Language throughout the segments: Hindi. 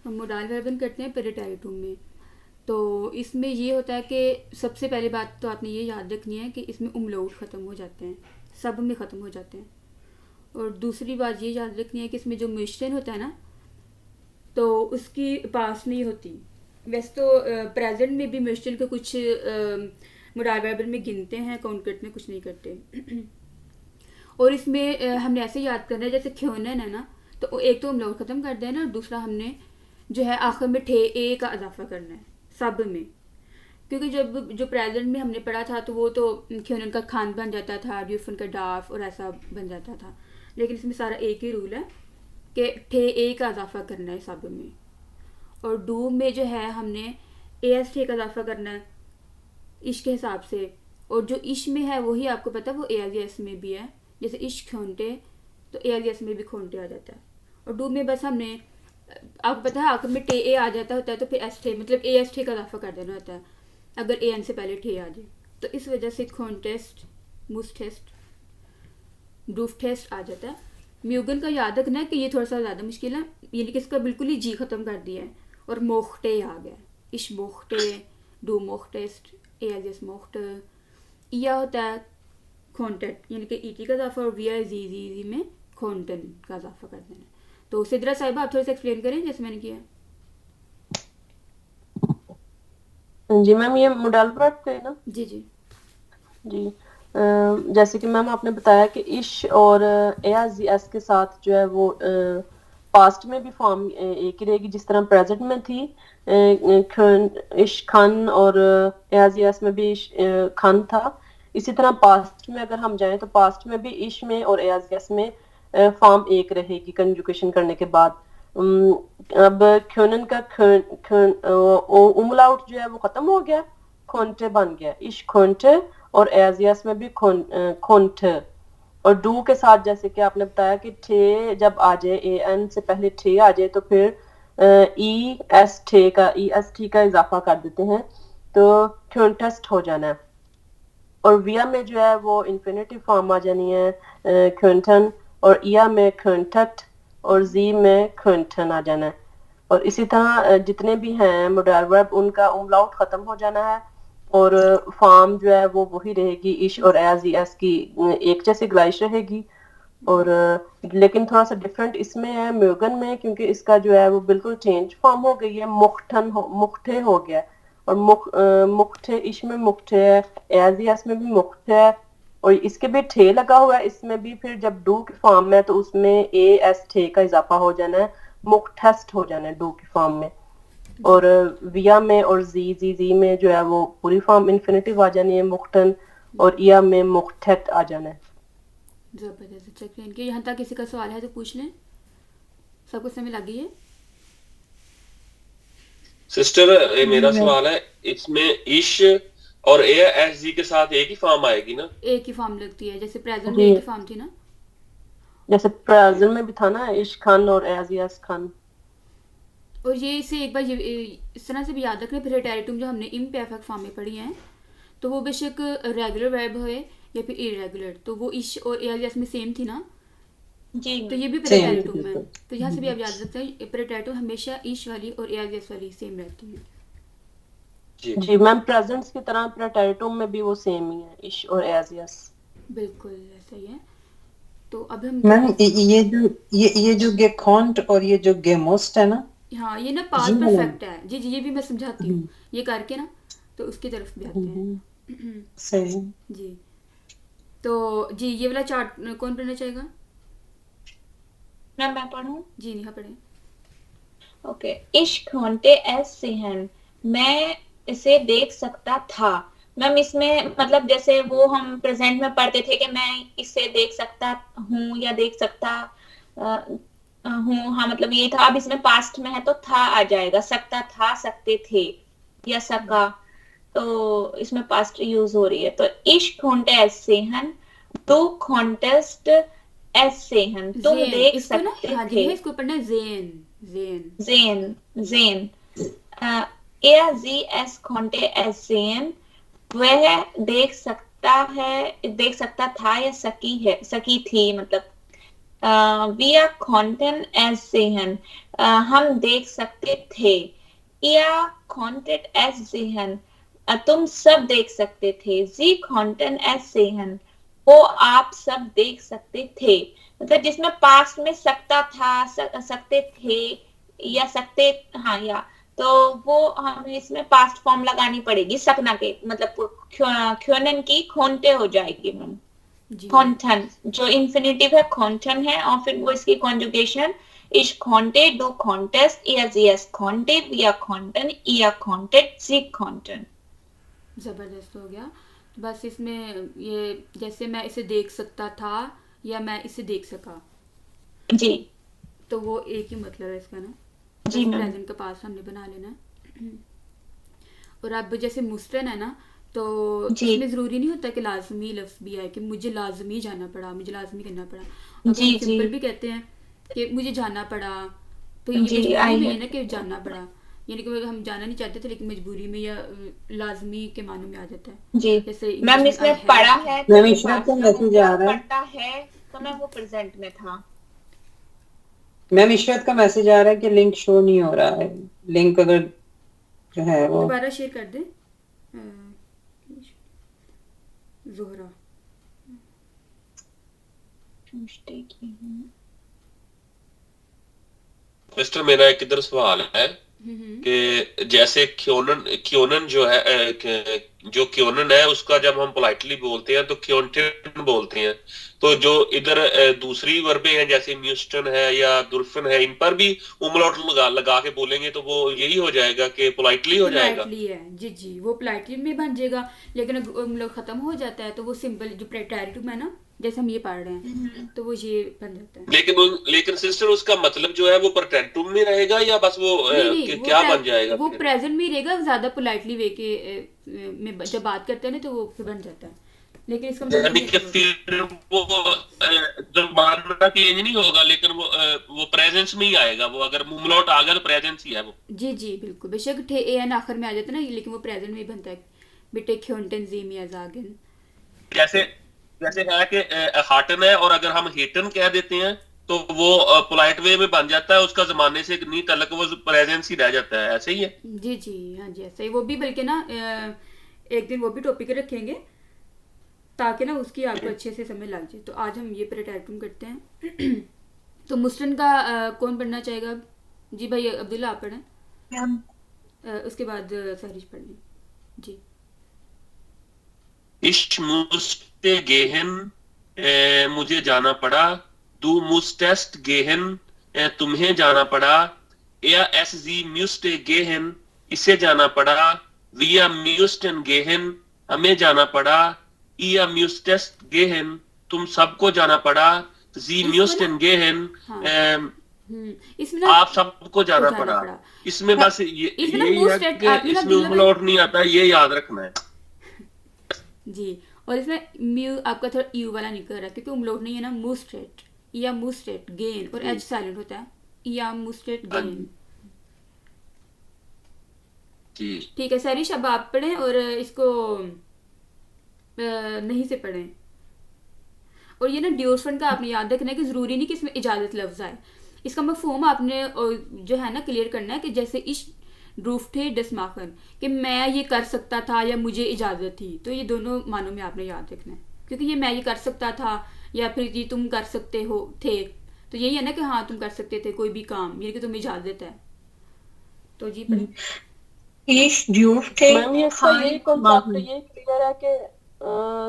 हम मोडाल वर्बन करते हैं पेरिटाइटुम में। तो इसमें ये होता है कि सबसे पहली बात तो आपने ये याद रखनी है कि इसमें उमलाउट ख़त्म हो जाते हैं, सब में ख़त्म हो जाते हैं। और दूसरी बात ये याद रखनी है कि इसमें जो म्यूशन होता है ना, तो उसकी पास नहीं होती। वैसे तो प्रेजेंट में भी म्यूशन के कुछ मोडाल वर्बन में गिनते हैं, काउंट करते हैं, कुछ नहीं करते। और इसमें हमने ऐसे याद करना है जैसे ख्योनन है ना, तो एक तो उमलाउट ख़त्म कर देना और दूसरा हमने जो है आखिर में ठे ए का इजाफा करना है सब में। क्योंकि जब जो प्रेजेंट में हमने पढ़ा था तो वो तो ख्योनन का खान बन जाता था, ड्यूफन का डाफ और ऐसा बन जाता था। लेकिन इसमें सारा एक ही रूल है कि ठे ए का इजाफा करना है सब में। और डू में जो है हमने ए एस ठे का इजाफा करना है इश के हिसाब से। और जो इश में है वही आपको पता है वो ए एस में भी है, जैसे इश खोंटे तो ए एस में भी खोंटे आ जाता है। और डू में बस हमने आपको पता है आखिर में टे ए आ जाता होता है तो फिर एस टे मतलब ए एस टे का इजाफा कर देना होता है अगर ए एन से पहले टे आ जाए। तो इस वजह से खोंटेस्ट, मुस टेस्ट, डूफ टेस्ट आ जाता है। म्यूगन का याद रखना है कि ये थोड़ा सा ज़्यादा मुश्किल है, यानी कि इसका बिल्कुल ही जी ख़त्म कर दिया है और मोख्टे आ गया। इश मोख्टे, डू मोख टेस्ट, ए एस एस मोख्ट। या होता है खोंटेट यानी कि ईटी का इजाफा, और वी जी में खोंटन का इजाफा कर देना। तो सिद्रा साहिबा आप थोड़ा सा एक्सप्लेन करें जैसे मैंने किया। जी मैम, ये मोडाल वर्ब थे ना? जी जी जी। जैसे कि मैम आपने बताया कि इश और एस के साथ जो है वो पास्ट में भी फॉर्म एक ही रहेगी जिस तरह प्रेजेंट में थी। इश खान और एस में भी खान था। इसी तरह पास्ट में अगर हम जाएं तो पास्ट में भी इश में और एस में फॉर्म एक रहेगी कंजुगेशन करने के बाद। अब ख्योनन का उमलाउट जो है वो खत्म हो गया, खोंटे बन गया, इश खोंटे। और एजियस में भी खोंठ। और डू के साथ जैसे कि आपने बताया कि ठे जब आ जाए, ए एन से पहले ठे आ जाए तो फिर ई एस टी का इजाफा कर देते हैं, तो ख्योंटेस्ट हो जाना है। और विया में जो है वो इन्फिनेटिव फॉर्म आ जानी है, ख्योंटन। और इया में ख्योंटट और जी में ख्योंटन आ जाना है। और इसी तरह जितने भी हैं मोडाल वर्ब उनका उमलाउट खत्म हो जाना है और फॉर्म जो है वो वही रहेगी, इश और एस की एक जैसी ग्लाइश रहेगी। और लेकिन थोड़ा सा डिफरेंट इसमें है म्यूगन में, क्योंकि इसका जो है वो बिल्कुल चेंज फॉर्म हो गई है, मुख्ठे हो गया। और मुख्ठे इश में मुख्ठे है, एस में भी मुख्ठे है। और इसके भी ठे लगा हुआ है इसमें भी, फिर जब डू की फॉर्म में तो उसमें ए एस ठे का इजाफा हो जाना है, मुख्टेस्ट हो जाना है डू की फॉर्म में। और विया में और जी में जो है वो पूरी फॉर्म इन्फिनेटिव आ जानी है, मुख्तन। और इया में मुख्तत आ जाना है। जबरदस्त। अच्छा एक्सप्लेन किया। यहाँ तक किसी का सवाल है तो पूछ लें, सब कुछ समझ लगी है। सिस्टर ये मेरा मैं सवाल है, इसमें इश और ए एस जी के साथ एक ही फॉर्म आएगी ना? एक ही फॉर्म लगती है, जैसे प्रेजेंट में जी, एक ही फॉर्म थी ना। जैसे प्रेजेंट में भी था ना, इश खान और एजियस खान। और ये इसे एक बार ये इस तरह से भी याद रखना, प्रेटेरिटुम जो हमने इम्परफेक्ट फॉर्म में पढ़ी हैं तो वो बेशक रेगुलर वर्ब हो या फिर इरेगुलर, तो वो इश और एलियस में सेम थी ना। जी तो ये भी सेम प्रेटेरिटुम है। बिल्कुल। तो यहाँ से भी आप याद रखते हैं प्रेटेरिटुम हमेशा इश वाली और एलियस वाली सेम रहती है। जी जी मैम, प्रेजेंट्स की तरह प्रेटेरिटुम में भी वो सेम ही है, इश और एजियस। बिल्कुल ऐसा ही है। तो अब हम मैम ये जो गेखोंट और ये जो गेमोस्ट है ना, हाँ ये ना ये पास्ट वाला। परफेक्ट है। जी जी ये भी मैं समझाती हूँ, ये करके ना तो उसकी तरफ भी आते हैं। सही। जी तो जी ये वाला चार्ट कौन पढ़ना चाहेगा। मैं पढ़ूं? जी नहीं, हाँ पढ़े। ओके। इश्क होंटे एस सिहन, मैं इसे देख सकता था। मैम इसमें मतलब जैसे वो हम प्रेजेंट में पढ़ते थे कि मैं इसे देख सकता हूँ या देख सकता हूँ, हाँ मतलब ये था। अब इसमें पास्ट में है तो था आ जाएगा, सकता था, सकते थे या सका, तो इसमें पास्ट यूज हो रही है। तो इश्क होंटे एस सिहन, दो कॉन्टेस्ट एस सिहन, तुम जेन देख इसको ना, सकते हाँ जी थे। भैया इसको पढ़ना है जेन। जेन Zane, Zane, AZS खोंटे एस जेन, वह देख सकता है, देख सकता था या सकी है, सकी थी मतलब wir konnten es sehen, हम देख सकते थे. Ihr konntet es sehen, तुम सब देख सकते थे. Sie konnten es sehen, वो आप सब देख सकते थे. मतलब जिसमें पास्ट में सकता था, सकते थे या सकते, हाँ या, तो वो हमें इसमें पास्ट फॉर्म लगानी पड़ेगी सकना के, मतलब ख्योनन की खोनते हो जाएगी मैम. जी खोनथन जो इन्फिनेटिव है खोनथन है, और फिर वो इसकी conjugation ich konnte, du konntest, sie es konnte, wir konnten, ihr konntet, sie konnten. ज़बरदस्त हो गया. तो बस इसमें ये जैसे मैं इसे देख सकता था या मैं इसे देख सका, जी तो वो एक ही मतलब है इसका ना. जी मैम. प्रेजेंट का पास हमने बना लेना है. और अब जैसे मुस्तन है ना, तो जी. इसमें ज़रूरी नहीं होता कि लाजमी लफ्ज़ भी आए कि मुझे लाजमी जाना पड़ा, मुझे लाजमी करना पड़ा. अगर जी हम जी सिंपल भी कहते हैं कि मुझे जाना पड़ा, तो ये जी, मजबूरी आई नहीं है. है ना कि जाना पड़ा. यानी कि हम जाना नहीं चाहते थे लेकिन मजबूरी में या लाजमी के मानों में आ जाता है. जी जैसे मैम इंग्लिश में I इसमें have पढ़ा to. है तो मैम ये इशरत पास्ट का में हो मैसेज गया, आ रहा है. पढ़ता है तो मैम वो प्रेजेंट में था. मैम इशरत का मैसेज आ रहा है कि लिंक शो नहीं हो रहा है. लिंक अगर जो है वो दोबारा शेयर कर दे. जोहरा मिस्टर, मेरा एक इधर सवाल है कि जैसे क्योनन जो है जो क्योनन है उसका जब हम पोलाइटली बोलते हैं तो क्योनटेन बोलते हैं. तो जो इधर दूसरी वर्बें हैं जैसे म्यूस्टन है या दुल्फन है, इन पर भी उमलॉट लगा के बोलेंगे तो वो यही हो जाएगा कि पोलाइटली हो जाएगा. पोलाइटली है जी जी, वो पोलाइटली में बन जाएगा. लेकिन अगर हम लोग खत्म हो जाता है तो वो सिंपल जो प्रेटेरिटम है ना, जैसे हम ये पढ़ रहे हैं, तो वो ये बन जाता है. लेकिन सिस्टर उसका मतलब जो है वो परटेंटुम में रहेगा या बस वो नहीं, क्या बन जाएगा? वो प्रेजेंट में ही रहेगा. ज्यादा पोलाइटली वे के में जब बात करते हैं ना तो वो फिर बन जाता है. लेकिन इसका मतलब यानी ये कि फिर वो जबान का चेंज नहीं होगा, लेकिन वो प्रेजेंस में ही आएगा. वो अगर मुमलॉट आ गया तो प्रेजेंस ही है वो. जी जी बिल्कुल. बेशक थे एन आखिर में आ जाता है ना, लेकिन वो प्रेजेंट में ही बनता है. बिटे ख्योंटन ज़ीमिया ज़ागिन. जैसे है कि हाटन है और अगर हम हेटन कह देते हैं तो वो पोलाइट वे में बन जाता है, उसका जमाने से नहीं तलक, वो प्रेजेंस ही रह जाता है. ऐसे ही है. जी जी हाँ जी ऐसा ही. वो भी बल्कि ना एक दिन वो भी टॉपिक रखेंगे ताकि ना उसकी आपको अच्छे से समझ लग जाए. तो आज हम ये प्रेटेरिटम करते हैं. तो मुस्टन का कौन पढ़ना चाहेगा? जी भाई अब्दुल्ला आप पढ़ें, उसके बाद सहरिश पढ़ लें. जी. Ich musste gehen, मुझे जाना पड़ा. Du musstest gehen, तुम्हें जाना पड़ा. Er, sie musste gehen, इसे जाना पड़ा. Wir mussten gehen, हमें जाना पड़ा. Ihr musstest gehen, तुम सबको जाना पड़ा. Sie mussten gehen, इसमें ना आप सबको जाना पड़ा. इसमें बस यही है कि इसमें उमलॉट नहीं आता, ये याद रखना है. जी. और इसमें म्यू आपका थोड़ा यू वाला निकल रहा है क्योंकि उमलॉट नहीं है ना. मुस्टेट या मुस्टेट गेन, और एच साइलेंट होता है. या मुस्टेट गेन. ठीक है सरिश, अब आप पढ़ें और इसको नहीं से पढ़ें. और ये ना ड्यूरफन का आपने याद रखना है कि ज़रूरी नहीं कि इसमें इजाज़त लफ्ज़ आए. इसका मफ़हूम आपने जो है ना क्लियर करना है कि जैसे इश ड्रूफ्टे डसमाखन, कि मैं ये कर सकता था या मुझे इजाज़त थी. तो ये दोनों मानों में आपने याद रखना है, क्योंकि ये मैं ये कर सकता था या फिर ये तुम कर सकते हो थे, तो यही है ना कि हाँ तुम कर सकते थे कोई भी काम, ये कि तुम्हें इजाज़त है. तो जी पढ़ें. मैम ये सही कॉन्सेप्ट ये क्लियर है कि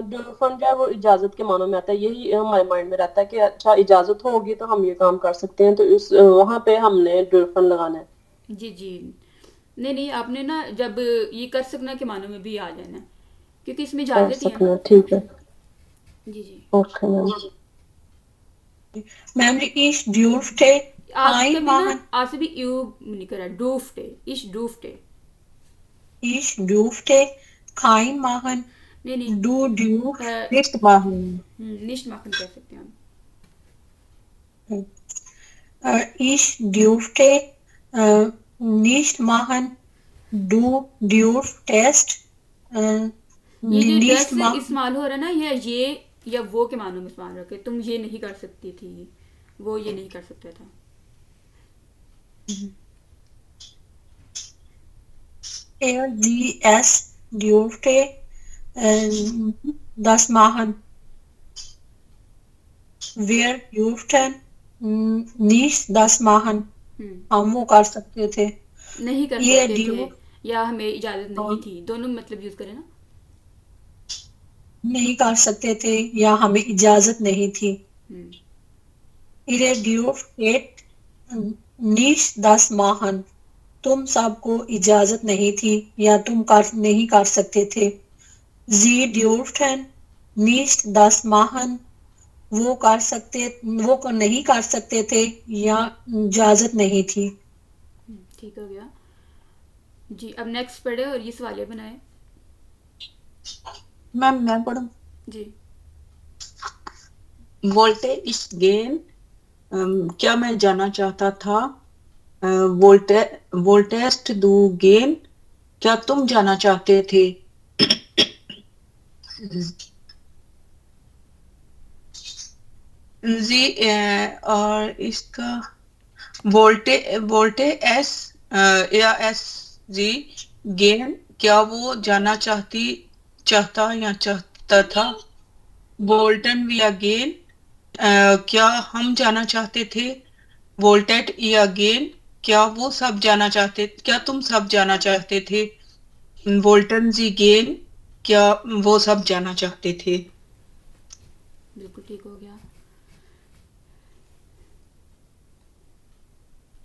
ड्यूरफन जो है वो इजाजत के मानों में आता है. यही हमारे माइंड में रहता है कि अच्छा इजाजत होगी तो हम ये काम कर सकते हैं, तो इस वहाँ पे हमने ड्यूरफन लगाना है. जी जी नहीं आपने ना जब ये कर सकना के मानों में भी आ जाना है क्योंकि इसमें इजाजत ही है. ठीक है. जी जी ओके मैम. मैम इश ड्यूफ्टे आज से भी यू नहीं करा. डूफ्टे इश डूफ्टे इश ड्यूफ्टे काइन माहन नहीं डू ड्यू निश्ट माहन. निश्ट माहन कह सकते हैं हम. इश ड्यूफ्टे निश्ट माहन डू ड्यूफ टेस्ट. ये जो डस इस्तेमाल हो रहा है ना, ये या वो के मानों में इस्तेमाल रखे. तुम ये नहीं कर सकती थी, वो ये नहीं कर सकता था। Er sie es durfte das machen. Wir durften nicht das machen. हम वो कर सकते थे। नहीं कर ये सकते थे ड्यू या हमें इजाजत नहीं थी, दोनों मतलब यूज करें ना। नहीं कर सकते थे या हमें इजाजत नहीं थी। हम्म, Ihr durftet nicht das machen. तुम सबको इजाजत नहीं थी या तुम नहीं कर सकते थे। Sie durften nicht das machen. वो नहीं कर सकते थे या इजाजत नहीं थी। ठीक हो गया जी। अब नेक्स्ट पढ़े और ये सवालिया बनाए मैम मैं पढ़ूं? जी। वोल्टे इस गेन क्या मैं जानना चाहता था। वोल्टेस्ट दू गेन क्या तुम जाना चाहते थे। जी और इसका वोल्टे एस या एस जी गेन क्या वो जाना चाहता या चाहता था। वोल्टन या गेन क्या हम जाना चाहते थे। वोल्टेट या गेन क्या वो सब जाना चाहते, क्या तुम सब जाना चाहते थे। वोल्टन जी गेन क्या वो सब जाना चाहते थे। बिल्कुल ठीक हो गया।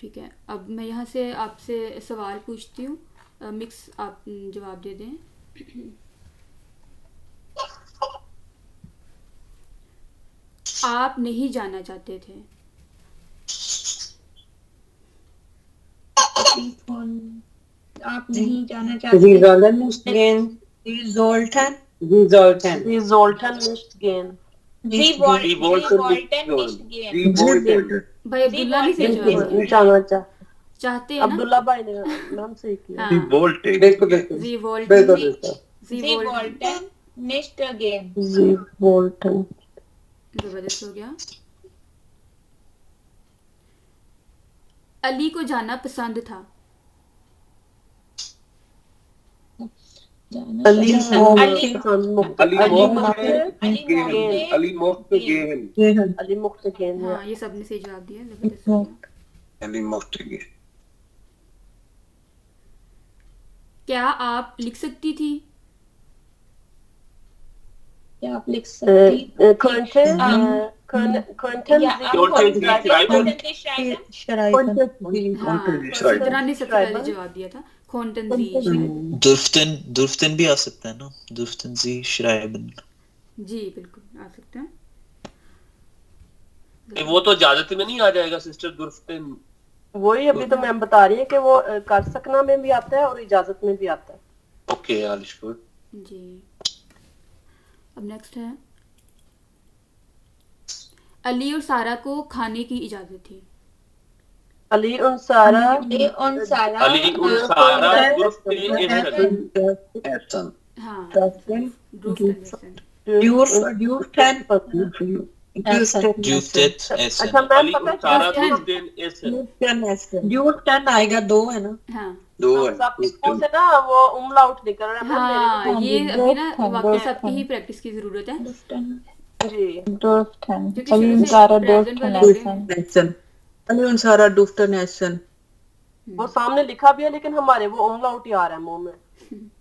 ठीक है, अब मैं यहाँ से आपसे सवाल पूछती हूँ, मिक्स आप जवाब दे दें। आप नहीं जाना चाहते थे। आप नहीं जाना चाहते। Sie sollen nicht gehen. Sie sollten Sie sollten. Sie sollten nicht gehen. Sie wollten nicht gehen. भाई अब्दुल्ला ने सही जवाब दिया। जाना चाहते हैं ना। अब्दुल्ला भाई ने नाम सही किया। हाँ। बिल्कुल बिल्कुल Sie wollten बिल्कुल nicht- बिल्कुल। Sie Sie wollten- wollten nicht gehen. Sie wollten जबरदस्त हो गया। अली को जाना पसंद था। Ali Ali- mochte gehen. Ali mochte gehen. हाँ, ये सबने सही जवाब दिया। जबरदस्त हो गया। क्या आप लिख सकती थी। क्या आप लिख सकती Könnten या Sie आप Könnten Sie schreiben? schreiben। हाँ, सिद्रा ने सबसे पहले जवाब दिया था। खोंटन जी दुर्फ्तन भी आ सकता है ना, दुर्फ्तन जी श्राइबन। जी बिल्कुल आ सकते हैं। वो तो इजाजत में नहीं आ जाएगा सिस्टर दुर्फ्तन। वही अभी तो मैं बता रही हूँ कि वो कर सकना में भी आता है और इजाजत में भी आता है। ओके आलिशपुर। जी, अब नेक्स्ट है, अली और सारा को खाने की इजाजत थी। अली उन सारा अली उन सारा दुर्फ्तन एसन। हाँ, Durften जुफ्तेत एसन। अच्छा मैम अली पता उन सारा है दुर्फ्तन एसन। Durften आएगा दो है ना। हाँ सबके मुंह से ना वो उमलाउट निकल रहा है मैम हाँ, मेरे ये अभी ना वाकई सबकी ही प्रैक्टिस की जरूरत है, जी क्योंकि शुरू से प्रेजेंट वाले हो गए हैं। एसन। अली उन सारा दुर्फ्तन एसन। वो सामने लिखा भी है लेकिन हमारे वो उमलाउट ही आ रहा है मुंह में।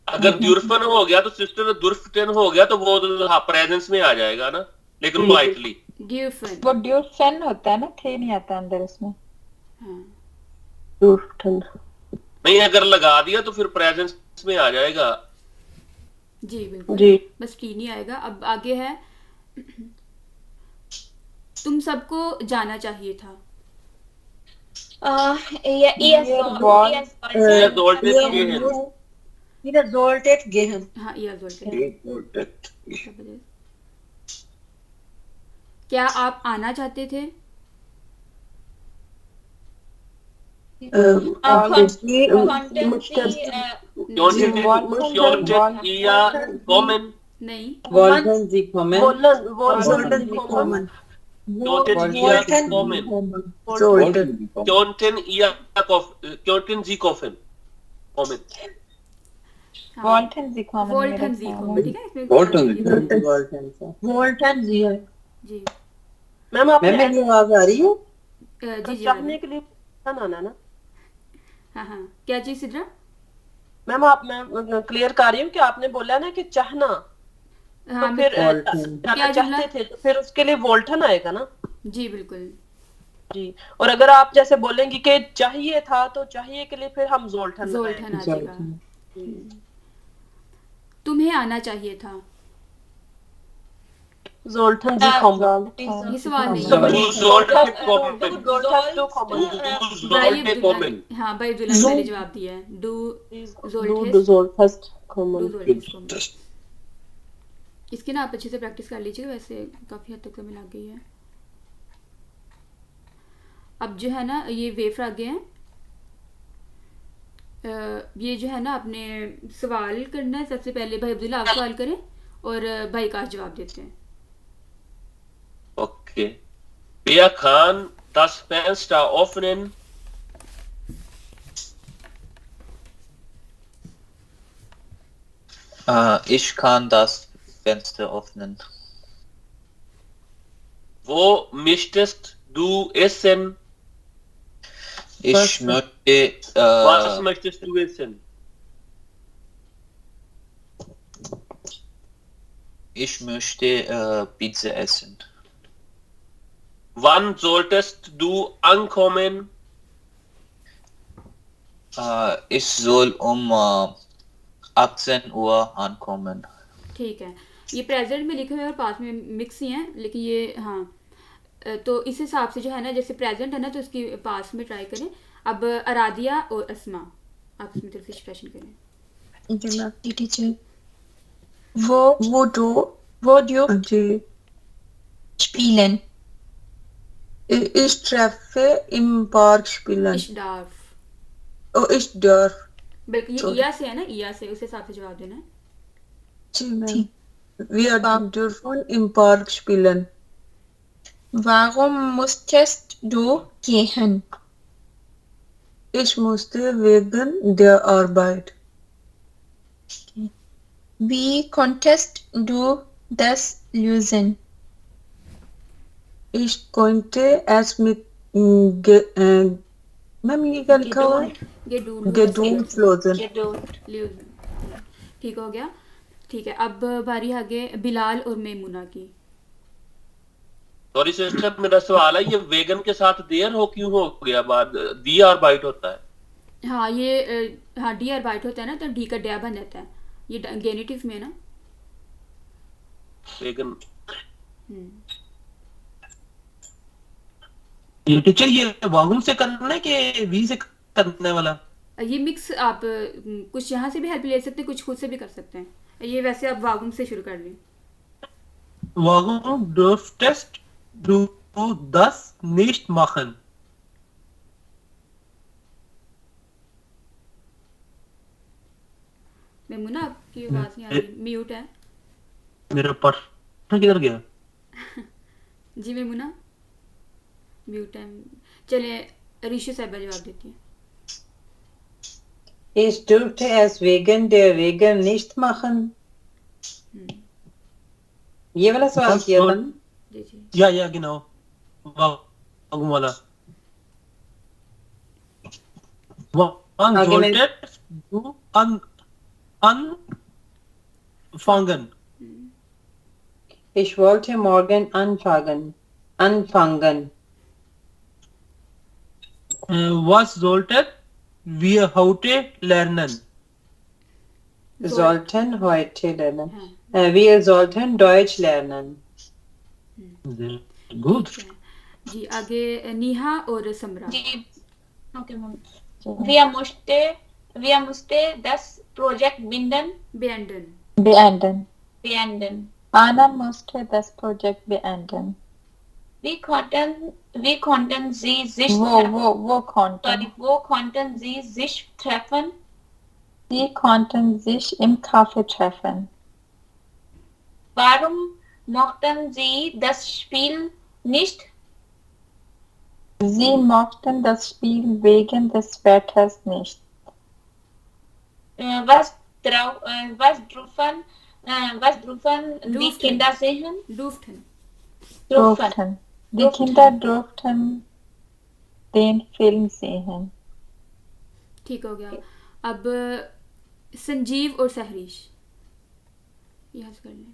अगर दुर्फन हो गया तो सिस्टर दुर्फ्तन हो गया तो वो हाँ प्रेजेंस में आ जाएगा ना, लेकिन वाइटली ड्यूफन। वो ड्यूफन होता है ना, थे नहीं आता अंदर उसमें। हाँ, दुर्फ्तन नहीं, अगर लगा दिया तो फिर प्रेजेंस में आ जाएगा। जी बिल्कुल जी बस टी नहीं आएगा। अब आगे है, तुम सबको जाना चाहिए था। Ihr solltet gehen। हाँ, ये बोलते हैं। क्या आप आना चाहते थे। नहीं, Wollen Sie kommen? wollen Sie kommen? Konnten ihr Walton kommen? Zoltan. Konnten ihr konnten Sie kommen? Kommen. Walton जिकॉमन वोल्टन जी को, ठीक है, इसमें वोल्टन ये- Zoltan से। वोल्टन जी है जी मैम आपने मैम मेरी आवाज आ रही है? जी जी चाहने के लिए आना है ना हाँ हाँ, क्या चीज़ सिद्रा? मैम मैं क्लियर कर रही हूँ कि आपने बोला ना कि चाहना, हाँ तो फिर वोल्टन। क्या जाना जुमला? चाहते थे तो फिर उसके लिए वोल्टन आएगा ना जी बिल्कुल। जी। और अगर आप जैसे बोलेंगे कि चाहिए था तो चाहिए के लिए फिर हम जोल्टन जोल्टन आ जाएगा। Zoltan. तुम्हें आना चाहिए था, जोल्टन जी कॉमन ये सवाल नहीं Du है। solltest kommen. भाई Du sollte kommen. हाँ भाई अब्दुल्ला ने पहले जवाब दिया है, डू डू जोल्टस्ट कॉमन। इसकी ना आप अच्छे से प्रैक्टिस कर लीजिएगा, वैसे काफ़ी हद तक समझ लग गई है। अब जो है ना ये वेव आगे हैं, ये जो है ना आपने सवाल करना है। सबसे पहले भाई अब्दुल्ला आप सवाल करें और भाई का जवाब देते हैं। Okay. Wer kann das Fenster öffnen? Ich kann das Fenster öffnen. Wo möchtest du essen? Ich möchte Was möchtest du essen? ich möchte Pizza essen. Wann solltest du ankommen? Ich soll um 18 Uhr ankommen. ठीक है, ये प्रेजेंट में लिखे हुए और पास में मिक्स ही हैं, लेकिन ये हाँ तो इस हिसाब से जो है ना, जैसे प्रेजेंट है ना तो इसकी पास में ट्राई करें। अब अरादिया और अस्मा आप इसमें तरफ से एक्सप्रेशन करें। टीचर wo जी। spielen Ich treffe im Park spielen. इशडार्फ, Oh, ich darf. बल्कि ये Sorry. इया से है ना, इया से, उस हिसाब से जवाब देना है। जी ma'am. Wir dürfen im Park spielen. warum musstest du gehen Ich musste wegen der Arbeit. wie konntest du das lösen Ich konnte es mit ma'am ये क्या लिखा हुआ है? ये डू Geduld lösen. ठीक हो गया। ठीक है, अब बारी आगे बिलाल और मेमुना की। सॉरी सिस्टर, मेरा सवाल है, ये वेगन के साथ देर हो क्यों हो गया? बाद दी आर बाइट होता है। हाँ ये हाँ डी आर बाइट होता है ना तो डी का डया बन जाता है, ये गेनिटिव में है ना। वेगन ये टीचर ये वागुम से करना है कि वी से करने वाला? ये मिक्स आप कुछ यहाँ से भी हेल्प ले सकते हैं, कुछ खुद से भी कर सकते हैं। ये वैसे आप वागुम से शुरू कर लें। Warum dürftest du das nicht machen? Maimuna आपकी आवाज नहीं आ रही, म्यूट है। मेरा पार्टनर किधर गया? जी मेमुना म्यूट है। चले ऋषि साहिबा जवाब देती है। Ich durfte es wegen der Regeln nicht machen. ये वाला सवाल किया था ना? जी जी Ja, genau. Warum वाला? Wann आगे मैं- solltest du anfangen? Ich wollte morgen anfangen. Was sollten wir heute lernen? Sollten heute lernen. हाँ Wir sollten Deutsch lernen. Sehr gut. ठीक है जी। आगे नीहा और समरा। जी okay ma'am. wir musste das Projekt बेंडन beenden. Anna musste das Projekt beenden. wie konnten sie sich Wo konnten. wo konnten sie sich treffen? Sie konnten sich im Café treffen. Warum mochten sie das Spiel nicht, Sie mochten das Spiel wegen des Wetters nicht. was dürfen die Durften. Kinder sehen? Durften. Durften. Die Kinder durften den Film sehen. ठीक हो गया. अब संजीव और सहरीश याद कर लें.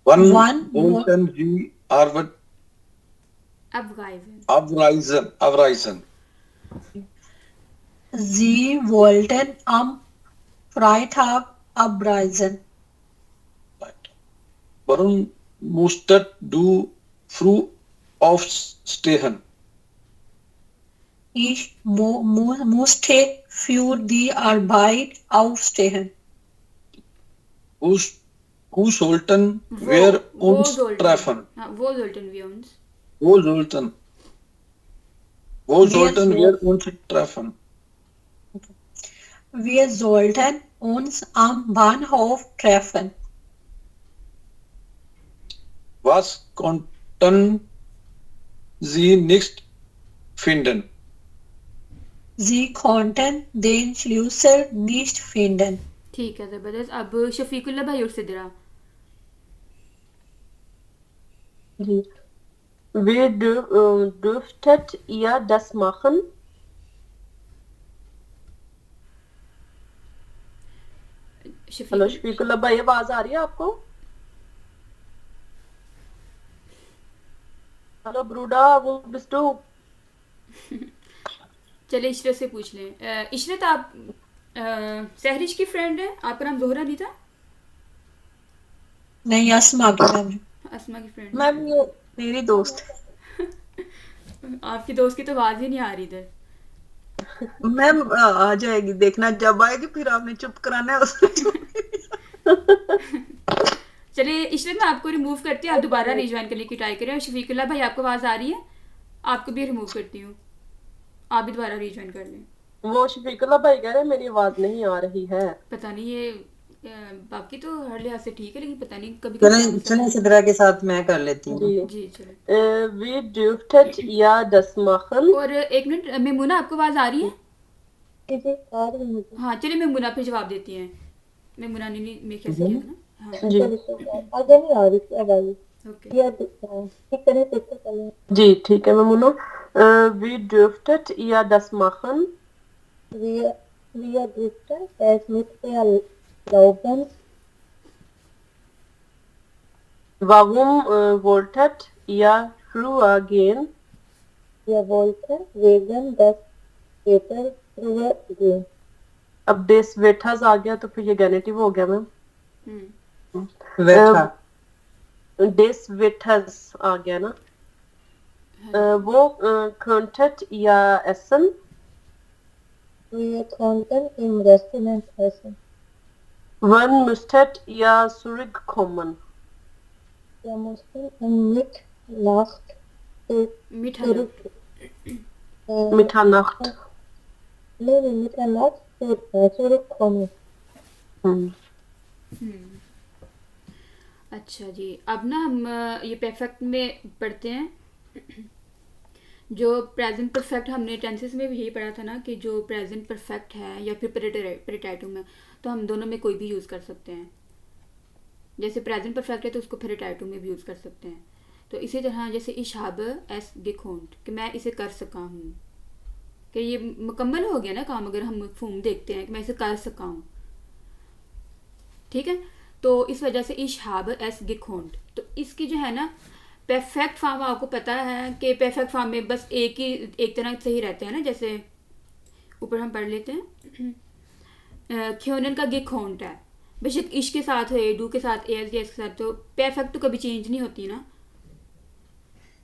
One One wollten sie abreisen. Sie wollten am Freitag abreisen. Warum musstest du früh aufstehen? Ich musste für die Arbeit aufstehen. Wo sollten wir uns treffen? हाँ, wo sollten wir uns? Wo sollten wir uns treffen? Wir sollten uns am Bahnhof treffen. Was konnten sie nicht finden? Sie konnten den Schlüssel nicht finden. ठीक है ज़बरदस्त. अब शफीकुल्ला भाई और सिदरा. जी. Wie dürftet ihr das machen? Hello Shafiqullah भाई, आवाज आ रही है आपको? हेलो ब्रूडा, वो बिस्टू. चलिए इशरत से पूछ लें. इशरत, आप सहरिश की फ्रेंड है? आपका नाम जोहरा नहीं था? नहीं, अस्मा की मैम. अस्मा की फ्रेंड. मैम ये मेरी दोस्त. आपकी दोस्त की तो आवाज ही नहीं आ रही इधर. मैम आ जाएगी, देखना जब आएगी फिर आपने चुप कराना है उसे. चलिए इशरत, मैं आपको रिमूव करती हूँ, आप दोबारा रिज्वाइन करने की ट्राई करें. और शफीकुल्ला भाई, आपको आवाज आ रही है? आपको भी रिमूव करती हूँ, आप भी दोबारा रिज्वाइन कर लें. वो शफीकुल्ला भाई कह रहे हैं मेरी आवाज नहीं आ रही है. पता नहीं, ये बाकी तो हर लिहाज से ठीक है, लेकिन पता नहीं कभी चलें सिद्रा के साथ मैं कर लेती हूँ. जी चलो. Wie dürftet ihr das machen? और एक मिनट, मेमुना आपको आवाज आ रही है? जी आ रही है मुझे. हाँ चलिए, मेमुना फिर जवाब देती हैं. मेमुना ने मेरे ख्याल से किया था ना. हाँ जी आगे नहीं आ रही आवाज. ओके. या ठीक है तो चलें. जी ठीक है Maimuna. Wie dürftet ihr das machen? Wir dürften es nicht erlauben. Warum wolltet ihr früher gehen? Wir wollten wegen des Wetters früher gehen. अब des Wetters आ गया तो फिर ये गेनेटिव हो गया मैम. वेठा. Des Wetters आ गया ना. Wo könntet ihr essen? Wir konnten im Restaurant essen. Wann müsstet ihr zurückkommen? Wir mussten um Mitternacht Mitternacht. Mitternacht. Mitternacht zurückkommen. अच्छा जी, अब ना हम ये परफेक्ट में पढ़ते हैं. जो प्रेजेंट परफेक्ट हमने टेंसेस में भी यही पढ़ा था ना, कि जो प्रेजेंट परफेक्ट है या फिर प्रेटेटिव में, तो हम दोनों में कोई भी यूज़ कर सकते हैं. जैसे प्रेजेंट परफेक्ट है तो उसको प्रेटेटिव में भी यूज़ कर सकते हैं. तो इसी तरह जैसे इश habe es gekonnt, कि मैं इसे कर सका हूँ, कि ये मुकम्मल हो गया ना काम. अगर हम मफ़हूम देखते हैं कि मैं इसे कर सका हूँ, ठीक है. तो इस वजह से इश habe es gekonnt. तो इसकी जो है ना परफेक्ट फॉर्म, आपको पता है कि परफेक्ट फॉर्म में बस एक तरह से ही रहते हैं ना. जैसे ऊपर हम पढ़ लेते हैं, ख्योनन का gekonnt है, बेशक इश के साथ है, डू के साथ, एस के साथ, तो परफेक्ट तो कभी चेंज नहीं होती ना.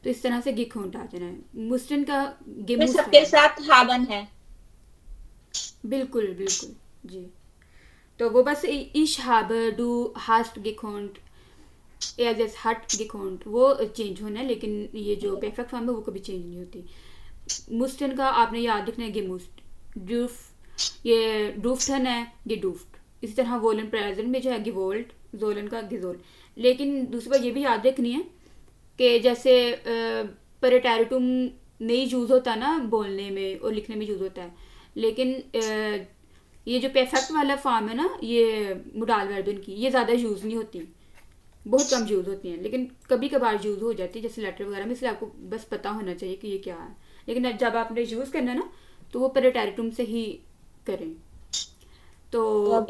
तो इस तरह से gekonnt आ जाना है. मुस्लिन का gemusst सबके साथ हावन है. बिल्कुल बिल्कुल जी. तो वो बस इश habe, do, hast gekonnt, S हट gekonnt, वो चेंज होना है. लेकिन ये जो परफेक्ट फॉर्म है वो कभी चेंज नहीं होती. मुस्टन का आपने याद रखना है gemusst. डूफ, ये डूफ्टन है, ये डूफ्ट. इसी तरह वोलन प्रेजेंट में जो है gewollt, जोलन का gesollt. लेकिन दूसरी बात ये भी याद रखनी है कि जैसे पेरिटेरिटुम नहीं यूज़ होता ना बोलने में और लिखने में यूज़ होता है, लेकिन ये जो परफेक्ट वाला फॉर्म है ना, ये मोडाल वर्बन की, ये ज़्यादा यूज़ नहीं होती, बहुत कम यूज़ होती हैं, लेकिन कभी कभार यूज़ हो जाती है जैसे लेटर वगैरह में, इसलिए आपको बस पता होना चाहिए कि ये क्या है। लेकिन जब आपने यूज़ करना है ना तो वो पेरिटेरिटुम से ही करें। तो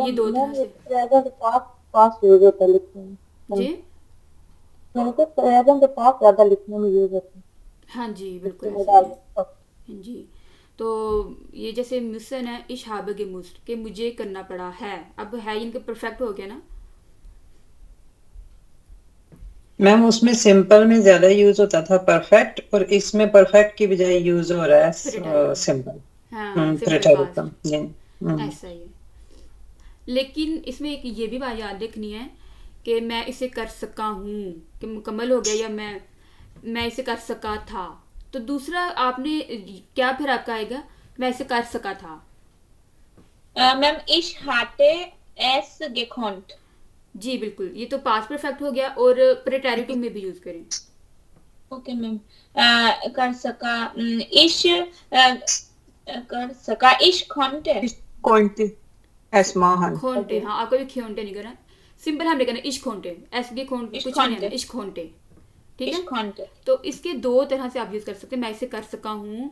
ये दो तरह से प्रेजेंट पास्ट यूज होता है लिखने में। जी मैंने कहा प्रेजेंट पास्ट ज्यादा लिखने में यूज होता है। हाँ जी बिल्कुल इसमें ऐसे डाल ही है। दो। हाँ जी, तो ये जैसे मिसन है इश हाब के मुस्ट के मुझे करना पड़ा है, अब है इनका परफेक्ट हो गया ना। मैम उसमें सिंपल में ज्यादा यूज होता था परफेक्ट, और इसमें परफेक्ट की बजाय यूज हो रहा है Preteritum। सिंपल। हाँ सिंपल प्रेटेरिटम पास्ट ऐसा ही है। लेकिन इसमें एक ये भी बात याद रखनी है कि मैं इसे कर सका हूँ कि मुकम्मल हो गया, या मैं इसे कर सका था। तो दूसरा आपने क्या फिर आपका आएगा, मैं इसे कर सका था। मैम इश हाटे एस गेखोंट। जी बिल्कुल, ये तो पास्ट परफेक्ट हो गया, और प्रेटेरिटुम में भी यूज करें। ओके मैम, कर सका इश कर सका इश खोंटे। कौनते एस्माहन खोंटे, हाँ आपको भी खोंटे नहीं करना, सिंपल हमने करना इश खोंटे, एस गे खोंटे कुछ नहीं है, इश खोंटे, ठीक है। इश खोंटे। तो इसके दो तरह से आप यूज कर सकते हैं, मैं इसे कर सका हूँ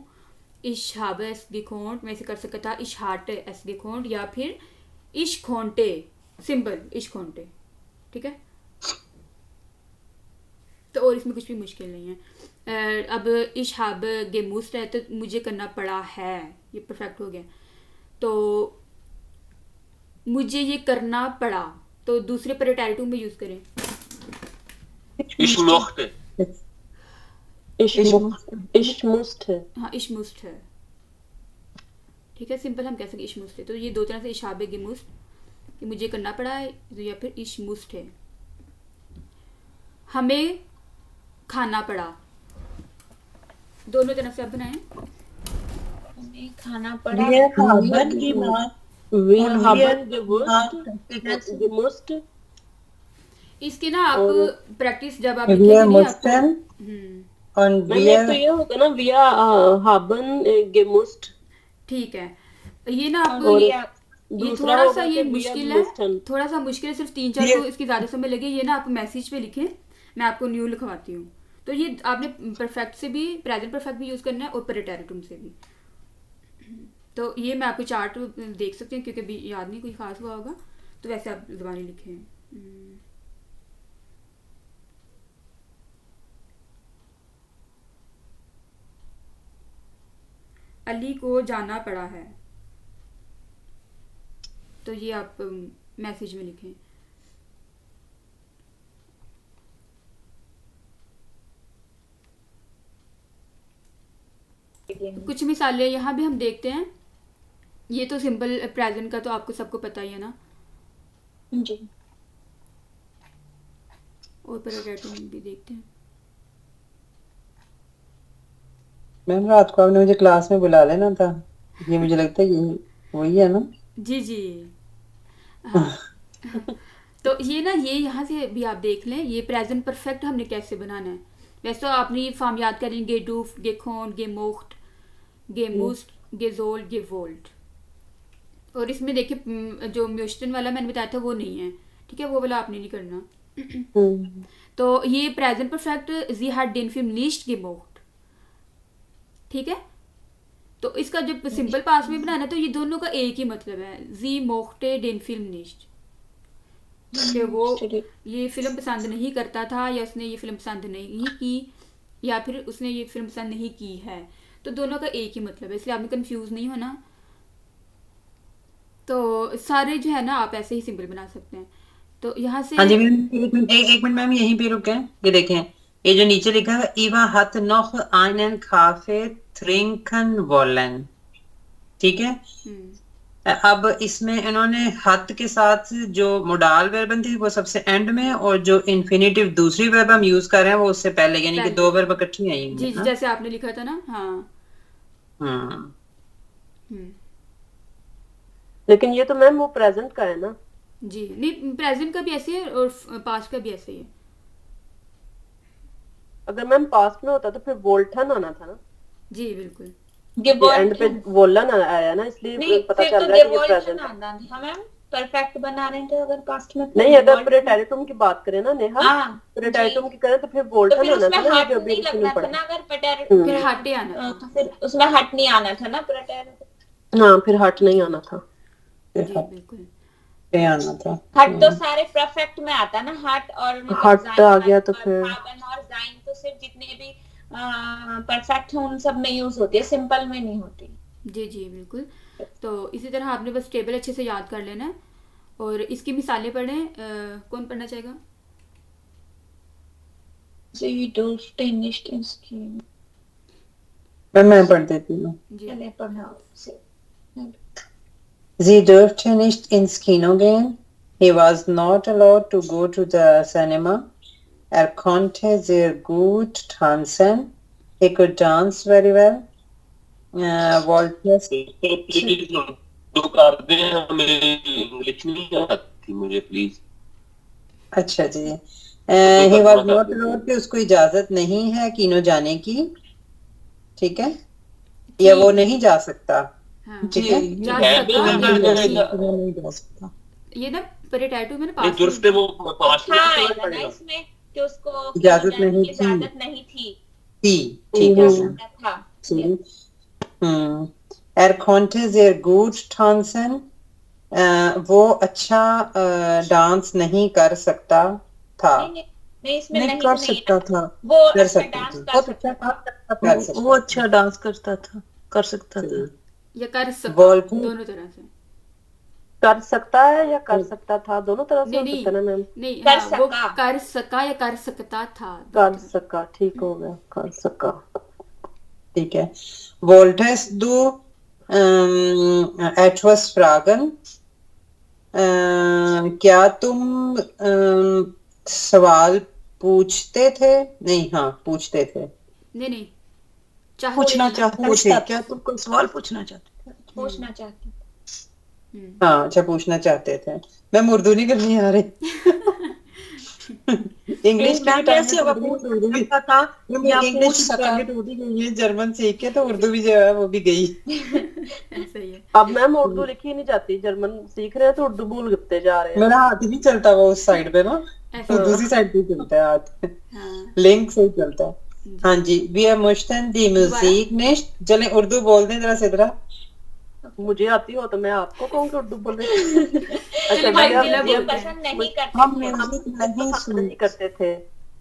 इश हाब एस गे खोंट, मैं इसे कर सकता था इश हाट एस गे खोंट, या फिर इश खोंटे सिंपल इश खोंटे, ठीक है। तो और इसमें कुछ भी मुश्किल नहीं है। अब इश हाब गे मुस्ट है तो मुझे करना पड़ा है, ये परफेक्ट हो गया। तो मुझे ये करना पड़ा, तो दूसरे प्रेटेरिटुम में यूज करें। Ich mochte. इश मुस्ट है। हाँ इश मुस्ट है, ठीक है, सिंपल हम कह सकते इश मुस्ट है। तो ये दो तरह से इश हाब गे मुस्ट कि मुझे करना पड़ा है, या फिर इश मुस्ट है। हमें खाना पड़ा, दोनों तरह से आप बनाएं। हमें खाना पड़ा। Wir haben gemacht Wir und haben wir gewusst, इसके ना आप प्रैक्टिस जब आप wir लिखेंगे नहीं आपको mussten und नहीं नहीं, तो wir ये होगा ना wir haben gewusst, ठीक है। ये ना आप और ये दूसरा थोड़ा सा होगा ये कि wir मुश्किल है, mussten। थोड़ा सा मुश्किल है, सिर्फ 3-4 को इसकी ज्यादा समय लगे। ये ना आप मैसेज पे लिखें, मैं आपको न्यू लिखवाती हूँ। तो ये आपने परफेक्ट से भी, प्रेजेंट परफेक्ट भी यूज करना है और प्रेटेरिटुम से भी। तो ये मैं आपको चार्ट देख सकती हूँ, क्योंकि अभी याद नहीं कोई खास हुआ होगा, तो वैसे आप ज़बानी लिखें। अली को जाना पड़ा है, तो ये आप मैसेज में लिखें। कुछ मिसालें यहाँ भी हम देखते हैं। ये तो सिंपल प्रेजेंट का तो आपको सबको पता ही है ना जी। और प्रेटेरिटुम भी देखते हैं। मैम रात को आपने मुझे क्लास में बुला लेना था, ये मुझे लगता है ये वही है ना। जी जी हाँ। तो ये ना, ये यहाँ से भी आप देख लें, ये प्रेजेंट परफेक्ट हमने कैसे बनाना है। वैसे तो आपने ये फॉर्म याद कर गे डूफ, गे खोन, गे मोख्ट, गे मुस्ट, गे जोल, गे वोल्ट। और इसमें देखिए जो म्यूस्टन वाला मैंने बताया था वो नहीं है, ठीक है, वो वाला आपने नहीं करना। तो ये प्रेजेंट परफेक्ट जी had den Film nicht gemocht, ठीक है। तो इसका जब सिंपल पास में बनाना तो ये दोनों का एक ही मतलब है, जी मोख्टे den Film nicht, कि वो ये फिल्म पसंद नहीं करता था, या उसने ये फिल्म पसंद नहीं की, या फिर उसने ये फिल्म पसंद नहीं की है। तो दोनों का एक ही मतलब है, इसलिए आपने कंफ्यूज नहीं होना। तो सारे जो है ना आप ऐसे ही सिंपल बना सकते हैं। तो यहाँ से हाँ जी मैम, एक मिनट मैम, यहीं पे रुके। ये देखें, ये जो नीचे लिखा है Eva hat noch einen Kaffee trinken wollen, ठीक है। अब इसमें इन्होंने हत के साथ जो मोडाल वर्ब थी वो सबसे एंड में, और जो इन्फिनिटिव दूसरी वर्ब हम यूज कर रहे हैं वो उससे पहले, यानी कि दो वर्ब इकट्ठी आई हैं। जी जैसे आपने लिखा था ना। हाँ लेकिन ये तो मैम वो प्रेजेंट का है ना। जी नहीं, प्रेजेंट का भी ऐसे है और पास्ट का भी ऐसे ही है। अगर मैम पास्ट में होता तो फिर वोल्टन आना था ना, जी बिल्कुल। ये एंड पे वोलन आया ना, इसलिए नहीं, पता फिर चल तो रहा है कि ये गेवोल्टन प्रेजेंट है। आना था मैम, परफेक्ट बना रहे थे अगर पास्ट में। नहीं, अगर प्रेटेरिटुम की बात करें ना नेहा, हाँ, प्रेटेरिटुम की करें तो फिर तो वोल्टन फिर आना उसमें था ना, हट जो अभी नहीं किसी लगना ने था पढ़ा। ना, अगर प्रेटेरिटुम फिर हटे आना तो फिर उसमें हट नहीं आना था ना, प्रेटेरिटुम। हाँ, फिर हट नहीं आना था। जी बिल्कुल। आना था। हट तो सारे परफेक्ट में आता ना, हट और मतलब हट आ गया तो फिर कार्बन और जाइन तो सिर्फ जितने भी परफेक्ट हैं उन सब में यूज होती है, सिंपल में नहीं होती। जी जी बिल्कुल। तो इसी तरह आपने बस टेबल अच्छे से याद कर लेना है और इसकी मिसालें पढ़ें। कौन पढ़ना चाहेगा? जी डोल्फिन स्कीम मैं पढ़ देती हूँ। चले पढ़ा। Sie durfte nicht ins Kino gehen. He was not allowed to go to the cinema. Konnte sehr gut tanzen. He could dance very well. Wollte please दो कर दें, हमें इंग्लिश नहीं आती मुझे प्लीज। अच्छा जी। He was not allowed कि उसको इजाजत नहीं है कीनो जाने की, ठीक है, या वो नहीं जा सकता, ठीक है, नहीं जा सकता। ये ना परिटैटू में ना पास दुरुस्त है, वो पास में आएगा ना इसमें कि उसको इजाजत नहीं थी, ठीक है। konnte sehr gut tanzen. वो अच्छा डांस नहीं कर सकता था। नहीं, इसमें नहीं कर सकता था, वो कर सकता डांस था, कर सकता था, वो अच्छा डांस करता था, कर सकता था, या कर सकता, दोनों तरह से कर सकता है या कर सकता था, दोनों तरह से हो सकता है ना मैम। नहीं हाँ, वो कर सका या कर सकता था, कर सका, ठीक हो गया, कर सका, ठीक है। Wolltest du etwas fragen? क्या तुम सवाल पूछते थे? नहीं, हाँ पूछते थे। नहीं पूछना चाहते थे, क्या तुम कोई सवाल पूछना चाहते थे? पूछना चाहते थे, हाँ अच्छा पूछना चाहते थे। मैं उर्दू नहीं करनी आ रही। इंग्लिश में कैसे होगा, पूछ सकता था या पूछ सका, जर्मन सीख के तो उर्दू भी जो है वो भी गई। सही है। अब मैम उर्दू लिखी नहीं जाती, जर्मन सीख रहे हैं तो उर्दू भूलते जा रहे हैं। मेरा हाथ ही नहीं चलता वो उस साइड पे ना, तो दूसरी साइड पे चलता है हाथ, लिंक से चलता है। हाँ जी, wir möchten die Musik nicht, चलें उर्दू बोल दें जरा से जरा। मुझे आती हो तो मैं आपको कहूँ कि उर्दू बोल रहे। हम म्यूजिक नहीं करते थे।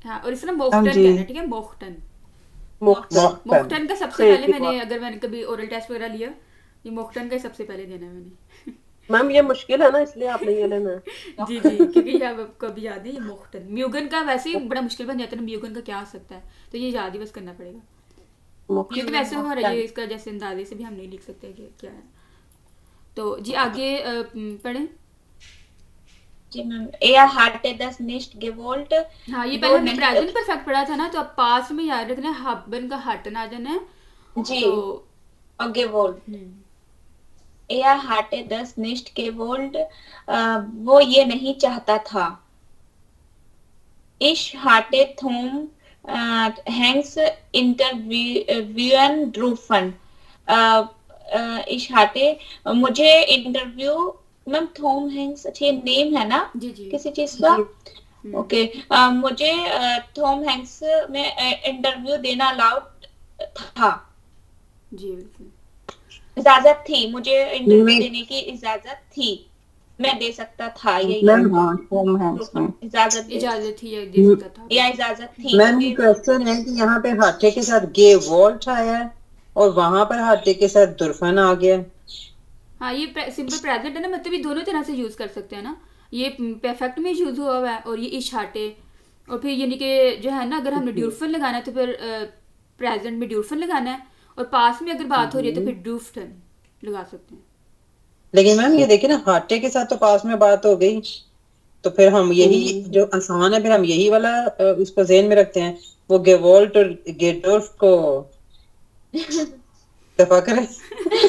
हाँ, और इसमें मोख्तन कहना है, ठीक है, मोख्तन। मोख्तन का सबसे पहले मैंने कभी ओरल टेस्ट वगैरह लिया, ये मोख्तन का सबसे पहले देना है मैंने। मैम ये मुश्किल है ना, इसलिए आपने ये लेना है। जी क्योंकि ये आपको अभी याद है, ये मोख्तन। म्यूगन का वैसे ही बड़ा मुश्किल बन जाता है ना, म्यूगन का क्या हो सकता है, तो ये याद ही बस करना पड़ेगा, क्योंकि वैसे हमारा ये इसका जैसे अंदाजे से भी हम नहीं लिख सकते कि क्या है। तो जी आगे पढ़ें। जी ma'am, er hatte das nicht gewollt। हाँ, ये पहले हमने प्रेजेंट परफेक्ट पढ़ा था ना, तो अब पास्ट में याद रखना है, हब्बन का हटन आ जाना है जी, और gewollt। er hatte das nicht gewollt, वो ये नहीं चाहता था। ich hatte Tom Hanks interviewen dürfen। ich hatte, मुझे इंटरव्यू, मैम थॉम हैंक्स, अच्छी नेम है ना जी किसी चीज का, ओके। मुझे थॉम हैंक्स में इंटरव्यू देना अलाउड था, जी बिल्कुल, इजाजत थी, मुझे इंटरव्यू देने की इजाजत थी, मैं दे सकता था, यही थॉम हैंक्स में इजाजत थी या दे सकता था, या इजाजत थी। मैम ये क्वेश्चन है कि यहाँ पे हाटे के साथ गे वॉल्ट आया है और वहां पर हाटे के साथ दुर्फन आ गया। हाँ, ये सिंपल प्रेजेंट है ना, मतलब ये दोनों तरह से यूज कर सकते हैं ना, ये परफेक्ट में यूज हुआ है और ये इश हाटे, और फिर यानी कि जो है ना, अगर हमने ड्यूरफन लगाना है तो फिर प्रेजेंट में ड्यूरफन लगाना है, और पास में अगर बात हो रही है तो फिर ड्यूफटन लगा सकते हैं। लेकिन मैम ये देखिए ना, हाटे के साथ तो पास में बात हो गई, तो फिर हम यही जो आसान है, फिर हम यही वाला उसको ज़हन में रखते हैं, वो गेवोल्ट और गेडोल्फ को दफा करें।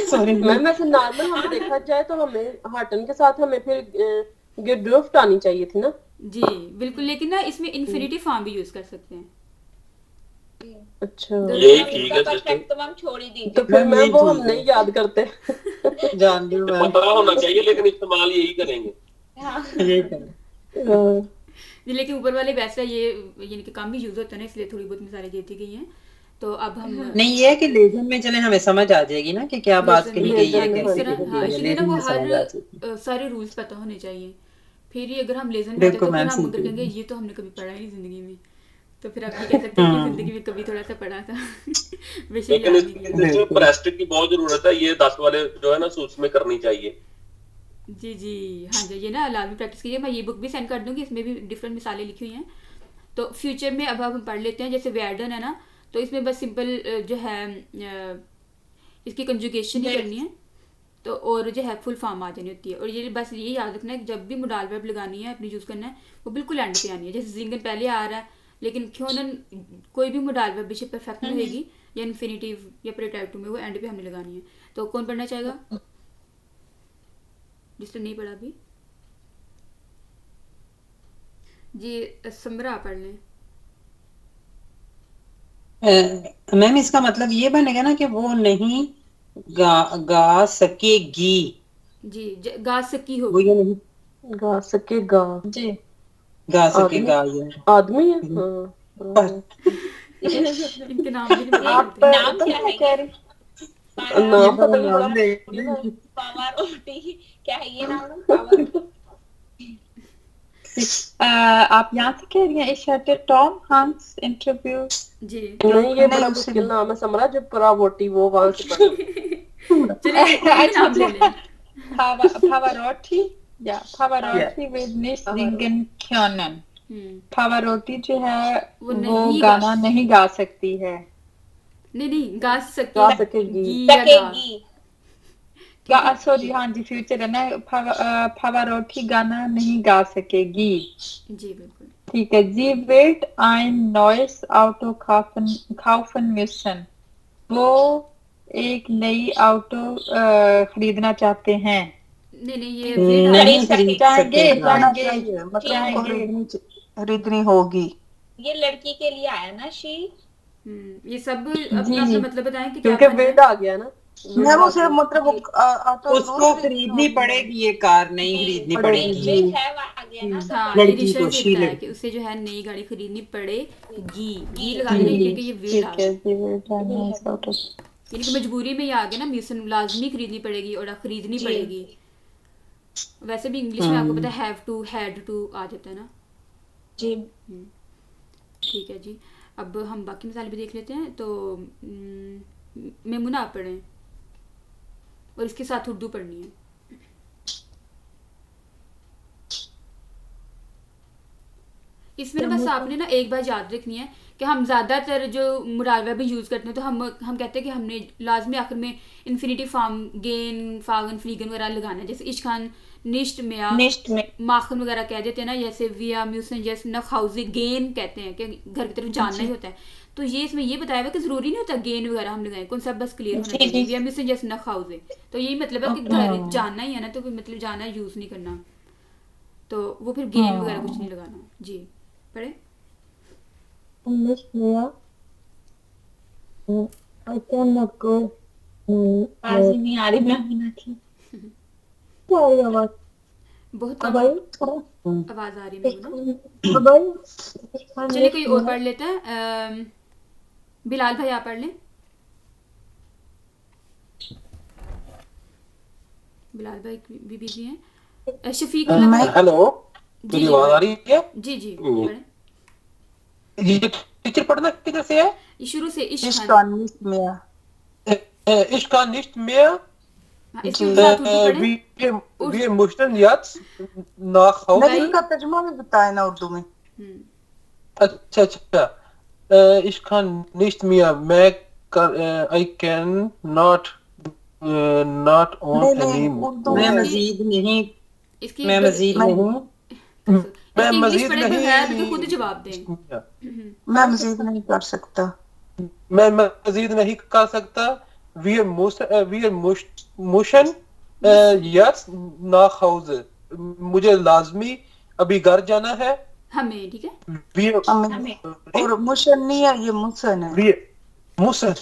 सॉरी मैम, ऐसे नॉर्मल हमें देखा जाए तो हमें हाटन के साथ हमें फिर ये ड्रिफ्ट आनी चाहिए थी ना। जी बिल्कुल, लेकिन ना इसमें इन्फिनिटी फॉर्म भी यूज कर सकते हैं। अच्छा यही ठीक है सिस्टम। परफेक्ट तो मैम छोड़ ही दीजिए। तो फिर मैम, मैं यही वो ठीक हम है। नहीं याद करते। जान दो मैम, पता होना चाहिए लेकिन इस्तेमाल यही करेंगे। हाँ। यही करें। हाँ, जी, लेकिन ऊपर वाले वैसा ये यानी कि कम भी यूज होता है ना, इसलिए थोड़ी बहुत मिसालें देती गई हैं। तो अब हम नहीं, ये है कि लेजन में चले हमें समझ आ जाएगी ना कि क्या बात लेसन कही में गई है, लेसन में, इस कैसे तरह, कही हाँ गई है, इसीलिए ना लेजन वो में समझ आ जाएगी। हर सारे रूल्स पता होने चाहिए। फिर ही अगर हम लेसन में आते बिल्कुल तो फिर मैम, हम सही अगर कही। कहेंगे ये तो हमने कभी पढ़ा ही नहीं जिंदगी में, तो फिर आप ये कह सकते हैं कि जिंदगी में कभी थोड़ा सा पढ़ा था। विषय लेकिन याद नहीं किया। इसमें प्रेस्टिक की बहुत जरूरत है, ये 10 वाले जो है ना सूट्स में करनी चाहिए। जी जी हाँ जी, ये ना लाजमी प्रैक्टिस कीजिए। मैं ये बुक भी सेंड कर दूंगी, इसमें भी डिफरेंट मिसालें लिखी हुई हैं। तो फ्यूचर में अब हम पढ़ लेते हैं, जैसे वेयरडन है ना, तो इसमें बस सिंपल जो है इसकी कंजुगेशन ही करनी है, तो और जो है फुल फॉर्म आ जानी होती है। और ये बस ये याद रखना है कि जब भी मोडाल वर्ब लगानी है, अपनी यूज़ करना है, वो बिल्कुल एंड पे आनी है। जैसे जिंगन पहले आ रहा है, लेकिन क्यों ना कोई भी मोडाल वर्ब भी परफेक्ट में होगी या इन्फिनिटिव या प्रेटाइव में, वो एंड पे हमने लगानी है। तो कौन पढ़ना चाहेगा, जिसने नहीं पढ़ा अभी? जी समरा आप पढ़ लें। मैम इसका मतलब ये बनेगा ना कि वो नहीं गा सकेगी, जी गा सकी वो होगी। ये नहीं गा सकेगा, जी गा आदमी सकेगा ये। आदमी है। हाँ, इनके नाम भी नहीं पता आप चलते। नाम क्या तुम है कह रही नाम पता नहीं नाम ले पड़ा। पावा रोटी, क्या है ये नाम? पावा आप यहाँ से कह रही हैं इस हटे टॉम हंक्स इंटरव्यू? जी नहीं, ये नहीं, बड़ा उसी मुश्किल में। नाम है समरा, जो परावोटी वो वहां से पढ़ा। चलिए कोई भी नाम ले लें। Pavarotti, yeah, Pavarotti with Nisringen Kyonen. Pavarotti जो है वो वो नहीं गाना नहीं गा सकती है। नहीं गा सके, गा सकेगी। गी या गा। सकेगी। सॉरी, हाँ जी, फ्यूचर है ना। Pavarotti गाना नहीं गा सकेगी। जी बिल्कुल। ठीक है। Sie wird ein neues Auto kaufen müssen. वो एक नई ऑटो खरीदना चाहते हैं। नहीं ये वेट नहीं खरीद खरीद जाएंगे सकेगा। जाना जाएंगे चाहिए, मतलब उनको जाएंगे। खरीदनी होगी। ये लड़की के लिए आया ना शी। ये सब अपना जी अपना जी, मतलब बताएं कि क्या क्योंकि पढ़ना वेट है। आ गया ना, मैं वेट वो आ सिर्फ गया। मतलब वो ऑटो उसको खरीदनी पड़ेगी, ये कार नहीं खरीदनी पड़ेगी। वेट है वहाँ आ गया ना। तो हाँ ये लड़की ऋषा को, से शी बताया लड़की। कि उसे जो है नई गाड़ी खरीदनी पड़ेगी, गी लगा देना क्योंकि ये वेट आ ठीक गया, है। Sie wird ein neues Auto. यानी कि मजबूरी में ये आ गया ना, मिशन लाजमी खरीदनी पड़ेगी और खरीदनी जी। पड़ेगी। वैसे भी इंग्लिश में आपको पता है हैव टू हैड टू आ जाता है ना। जी ठीक है जी, अब हम बाकी मिसाल भी देख लेते हैं। तो मेमुना आप पढ़ें और इसके साथ उर्दू पढ़नी है। इसमें ना बस आपने ना एक बार याद रखनी है कि हम ज़्यादातर जो मुरालवा भी यूज़ करते हैं, तो हम कहते हैं कि हमने लाजमी आखिर में इन्फिनिटी फॉर्म गेन फागन फ्लीगन वगैरह लगाना है। जैसे इश्कान निश्ट में निश्ट में माखन वगैरह कह देते हैं ना, जैसे विया म्यूसन जैसे नखाउजी गेन कहते हैं कि घर की तरफ जाना ही होता है। तो ये इसमें ये बताया हुआ कि ज़रूरी नहीं होता गेन वगैरह हम लगाएं, कौन सा बस क्लियर होना चाहिए। विया म्यूसन जैसे नखाउजी, तो यही मतलब है कि घर जाना ही है ना, तो कोई मतलब जाना यूज़ नहीं करना, तो वो फिर गेन वगैरह कुछ नहीं लगाना। जी पढ़े। Nicht mehr. I cannot go. आवाज ही नहीं आ रही मैं होना थी। क्या है आवाज? बहुत अब कम आई? आवाज आ रही है मेरे अब आई? को। चलिए कोई और पढ़ लेता है। बिलाल भाई आप पढ़ लें। बिलाल भाई भी बिजी हैं। शफीक हेलो, जी मेरी आवाज आ रही है? जी जी पढ़ें। ये टीचर पढ़ना किधर से है? ये शुरू से इश्क इसका निश्ट में इश्का निश्ट mehr इसके साथ उर्दू पढ़ें। wir möchten jetzt nach Hause। नहीं, इनका तर्जुमा भी बताए ना उर्दू में। अच्छा अच्छा, ich kann nicht mehr, I can not not on नहीं anymore। उर्दू मैं में मजीद नहीं, इसकी मैं मजीद नहीं, मैं इंग्लिश मजीद पढ़े बगैर तो नहीं, खुद जवाब दें। मैं मजीद नहीं कर सकता। मैं मजीद नहीं कर सकता। wir müssen jetzt nach Hause। मुझे लाजमी अभी घर जाना है। हमें, ठीक है। Wir, हमें और मुशन नहीं है, ये मुसन है। wir müssen,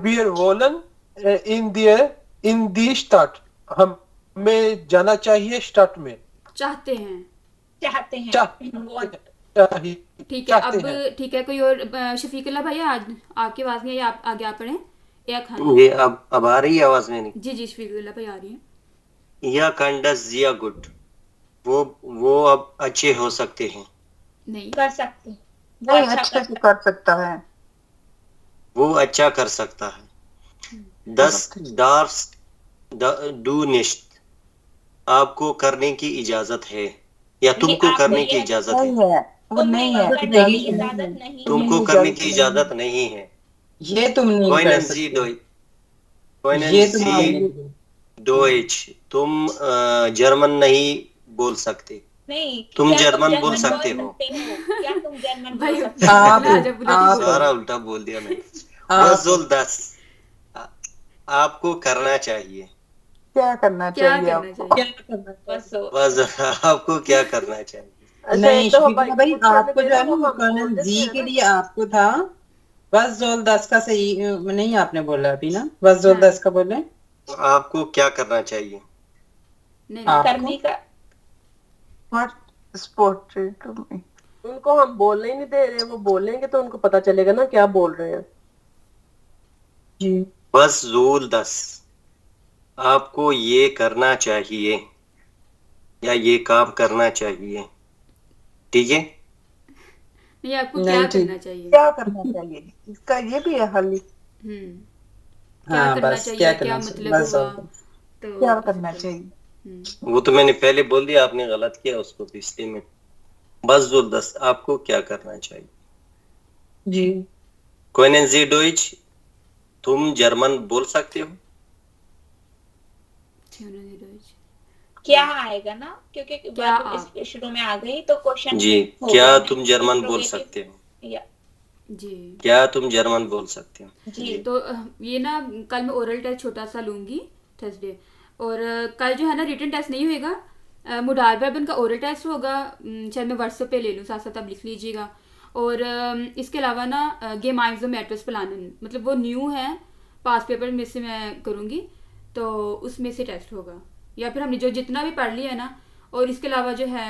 wir wollen in die Stadt, हमें जाना चाहिए स्टार्ट में। चाहते हैं, चाहते हैं चाहते want ठीक है। चाहते अब हैं। ठीक है, कोई और शफीकुल्ला भाई आज आपकी आवाज नहीं आई, आप आगे आप पढ़ें। या खान ये अब आ रही है आवाज मेरी? जी शफीकुल्ला भाई आ रही है। या कंडस जिया गुड, वो अब अच्छे हो सकते हैं। नहीं कर सकते, वो नहीं, अच्छा अच्छे कर से कर सकता है। वो अच्छा कर सकता है। दस डार्स डू निश्त, आपको करने की इजाजत है या नहीं, तुमको आपको करने की ये इजाजत है। नहीं है, वो नहीं है। करने की इजाजत नहीं है। तुमको करने की इजाजत नहीं है। ये तुम नहीं कर कोइनन जी सकते। कोइनन ये जी तुम्हारी डोइच, तुम जर्मन नहीं बोल सकते। नहीं, तुम क्या जर्मन बोल सकते हो? क्या तुम जर्मन भाई, बोल सकते हो? आप सारा उल्टा बोल दिया मैंने। आप वज़ुल 10, आपको करना चाहिए। क्या करना क्या चाहिए करना आपको? चाहिए? बस वज़ आपको क्या करना चाहिए? अच्छा, नहीं एक दफा शफीकुल्ला भाई, को करने आपको जो देना, है ना वो वो हम कर्नल बोल देते जी हैं के ना। लिए आपको था। बस जोल 10 का सही नहीं आपने बोला अभी ना, बस जोल 10 का बोले। आपको क्या करना चाहिए? नहीं आपको करने का What sport to me? उनको हम बोलने ही नहीं दे रहे, वो बोलेंगे तो उनको पता चलेगा ना क्या बोल रहे हैं। जी वज़ुल 10, आपको ये करना चाहिए या ये काम करना चाहिए। ठीक है, नहीं, आपको नहीं, क्या ठीक। करना चाहिए? क्या करना चाहिए, इसका ये भी है हल। क्या हाँ करना बस चाहिए, क्या क्या करना चाहिए, मतलब बस हुआ, जोल 10। तो क्या करना चाहिए? वो तो मैंने पहले बोल दिया, आपने गलत किया उसको, तो इसलिए मैं वज़ुल 10, आपको क्या करना चाहिए। जी कोइनन जी डोइच, तुम जर्मन बोल सकते हो। क्या आएगा ना, क्योंकि क्या वर्ब इसके शुरू में आ गई तो क्वेश्चन जी, होगा क्या ना, तुम जर्मन बोल interrogative सकते हो? या जी क्या तुम जर्मन बोल सकते हो? जी तो ये ना कल मैं ओरल टेस्ट छोटा सा लूंगी थर्सडे, और कल जो है ना रिटन टेस्ट नहीं होएगा, मुडारबा उनका ओरल टेस्ट होगा। शायद मैं व्हाट्सएप पे ले लूँ, साथ साथ आप लिख लीजिएगा। और इसके अलावा ना गेम आइजो मैट्रिक्स प्लान, मतलब वो न्यू है, पास पेपर में से मैं करूँगी, तो उसमें से टेस्ट होगा। या फिर हमने जो जितना भी पढ़ लिया है ना, और इसके अलावा जो है